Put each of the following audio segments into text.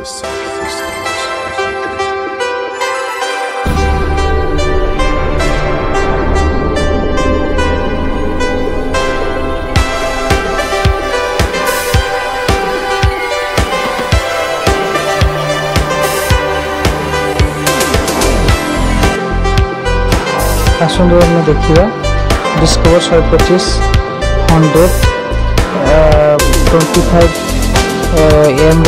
आसंद में देखा discover 125 100 25 M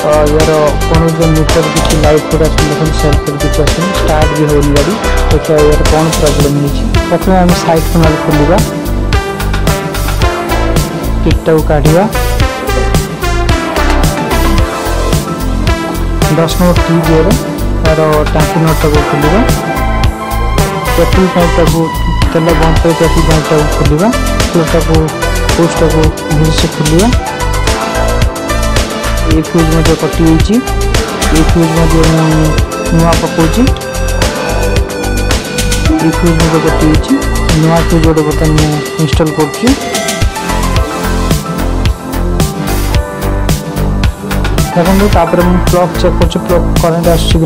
यार कौन जो मीटर किसी लाइट पूरा देखो सेल्फ किसी अच्छे स्टार्ट भी होनी गाड़ी देखिए यार कौन प्रॉब्लम नहीं प्रथम आम साइड पैनल खोलिया किटा को काढ़ा 10 नंबर टी दिए तार टाँकी नटा को खोलिया पेट्रोल पाइप को तेल बंद कर पेट्रोल पाइप को खोलिया फ्यूजटा को पोस्टा को धीरे से खोलिया ये फ्यूज में कटि होती ये फ्यूज में नुआ पकाऊँ ये फ्यूज में कटि होती नुआ फ्यूज गोटे बर्तमान इंस्टॉल कर देखो प्लग चेक कर प्लग करेंट आसुच्छी कि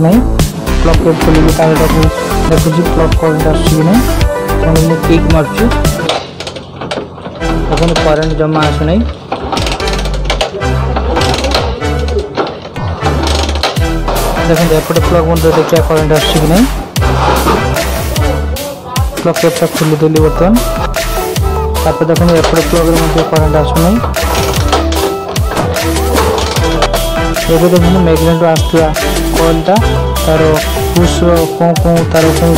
प्लग केट खोलिए तारटा को देखुची प्लग करेंट आसुच्छी कि नहीं किक मार्च देखो करेंट जमा आसुना देखते एपटे प्लग मध्य देखिए करेंट आसुच्छी कि नहीं प्लग केटा खोलीदेली बर्तमान तापर देखो एपटे प्लग करेंट आसुना ये देखो मैग्नेट आसुवा कॉइलटा तार पुश कौन कौन तार कौन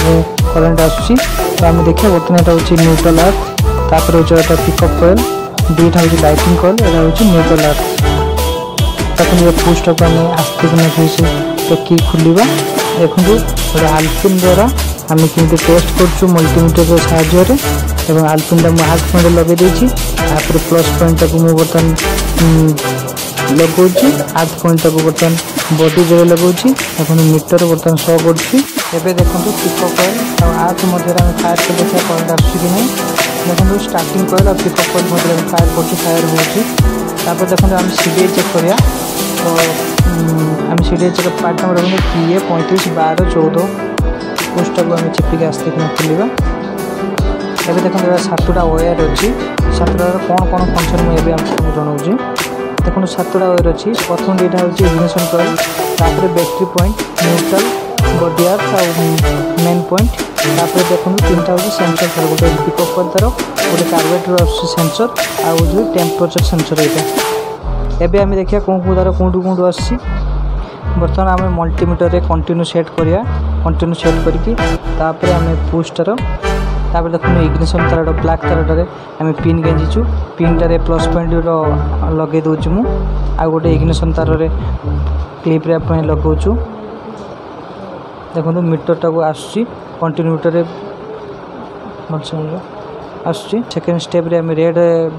करेंट आसूसी तो आम देखिए बर्तमान यहाँ हूँ न्यूट्रल अर्थ तापर हूँ पिकअप कॉइल दुईटा हूँ लाइटिंग कॉइल यहाँ हूँ न्यूट्रल अर्थ तक पुष्टा को आम आस्ते की खोलिया देखो गोटे आल्पिन द्वारा आम कमी टेस्ट कर मल्टीमीटर साहाय्य आल्पिन मुझे हाथ खंडे लगे प्लस पॉइंट को मुझे बर्तमान लगौची हाथ पॉइंट को बर्तमान बॉडी जगह लगौची देखो मीटर बर्तमान शो कर देखो पिकअप कॉइल आर्थ मध्य फायर कर देखा करेंट आसूँ कि नहीं देखो स्टार्टिंग कॉइल और पिकअप कॉइल मध्य फायर कर फायर हो देखो आम सीडीआई चेक करिया तो आम सीडीआई चेक पार्ट नंबर देखो PA 35 12 14 पोस्टा को आम चिपिक आस्ते खोलिया एवं देखो 7टा वायर अच्छी 7टार कौन कौन फंक्शन मुझे आपको जनाऊँ देखो 7टा वायर अच्छी प्रथम दुईटा हूँ इग्निशन कॉइल तापर battery point neutral body earth और मेन पॉइंट तापर देखो 3टा हूँ सेंसर गोटे पिकअप कॉइल तार गोटे कार्बोरेटर सेंसर आउ जो टेम्परेचर सेंसर यहाँ एवं आम देखिए कौन कौन तार कौटू कौटू आसी बर्तमान आम मल्टीमीटर रे कंटिन्यू सेट करिया कंटिन्यू सेट करके तापर आम पुस्टार तापर देखो इग्निशन तार ब्लैक तार आम पिन गेंजीचु पिनटारे प्लस पॉइंट लगे दूचु मु आ गोटे इग्निशन तार क्लिप रे आप लगाऊँ देखो मीटरटा को आसूँ कंटिन्यू मीटर आसूँ सेकेंड स्टेप रे आम रेड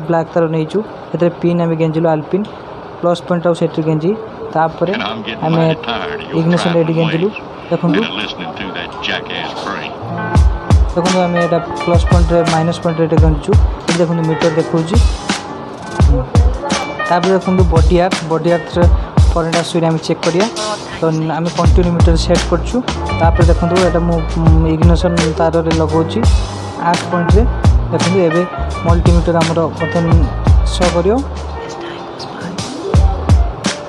ब्लैक तार नहींचु से पिन आम गेंजिलु आल्पिन प्लस पॉइंट आउ सेठी गेंजी तापर आम इग्निशन रेडी गेंजिलु देखो देखो आम यहाँ plus point minus point rate गंजु देखो मीटर देखो देखो बॉडी अर्थ करेंट आसूँ आम चेक करिया तो आम कंटिन्यू मीटर सेट कर देखो ये इग्निशन तार लगाऊँ 8 पॉइंट रे देखो एवं मल्टीमीटर आमर बर्तमान शो कर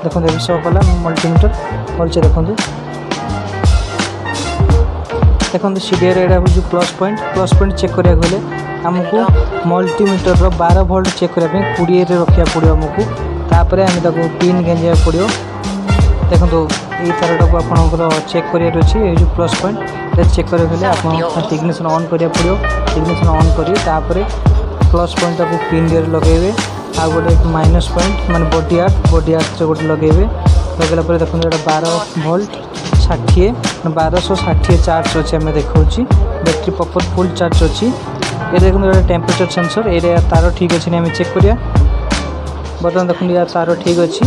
देखो ये शो कला मल्टीमीटर भलसे देखो देखो सीडीआई एटा हूँ प्लस पॉइंट चेक करा गले आमको मल्टीमीटर 12 वोल्ट चेक करने 20 रखा पड़ो आमको तापर आम पिन गेंजा पड़ो देखो ये तारटा को आपंकर चेक करार अच्छे ये जो प्लस पॉइंट चेक करें आप इग्निशन ऑन करा पड़ो इग्निशन ऑन कर प्लस पॉइंट को पिन दियर लगे आ गोटे माइनस पॉइंट माने बॉडी अर्थ गोटे लगे लगेगा देखो 12 वोल्ट 1260 चार्ज अच्छे आम देखा बैटेरी पॉपर फुल चार्ज अच्छी ये देखो टेम्परेचर सेंसर ये तार ठीक अच्छे आम चेक करिया बर्तमान देखो यार तार ठीक अच्छी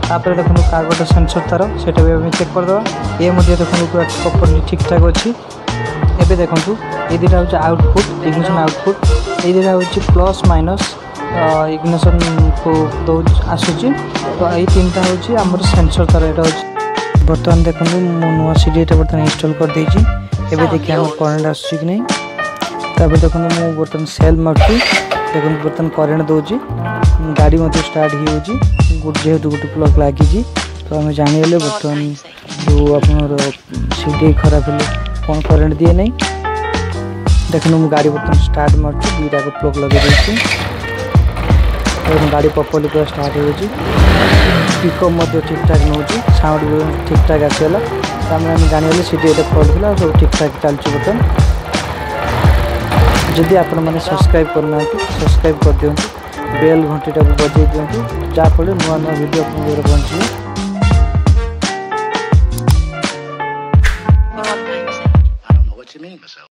तापर देखो कार्बोरेटर सेंसर तार से भी चेक करदे ये देखो पूरा प्रॉपर्ली ठीक ठाक अच्छी एवं देखो ये दुटा हूँ आउटपुट इग्निशन आउटपुट ये दुटा हूँ प्लस माइनस इग्निशन को दो आसूची। तो ये तीन टा होची हमर सेंसर तार एटा होची। बर्तमान देखंतु मो नुवा सीडी एटा बर्तमान इंस्टॉल कर देछि। एबे देखि हम करंट आसूची कि नै। तबे देखंतु मो बर्तमान सेल मारछि। देखंतु बर्तमान करंट दोछि। गाड़ी मते स्टार्ट ही होछि। गुड जेहेतु गुड प्लग लागी छी। तो हम जानि ले बर्तमान जो आपनर सीडी खराब हेले कोन करंट दिए नै। देखो मु गाड़ी बर्तमान स्टार्ट मारछि। दुईटा को प्लग लगे देछि। और गाड़ी प्रॉपर्ली पूरा स्टार्ट हो जी। पिकअप मध्य ठीक ठाक नौची। साउंड भी ठीक ठाक आसला। हम जानी सीडी एटा फॉल्ट थी सब ठीक ठाक चलछि। बर्तमान जदि आपण मैंने सब्सक्राइब करना सब्सक्राइब कर दियंतु। बेल घंटीटा को बजाई दियंतु। जा फल नुआ नुआ वीडियो अपन पहुंचे।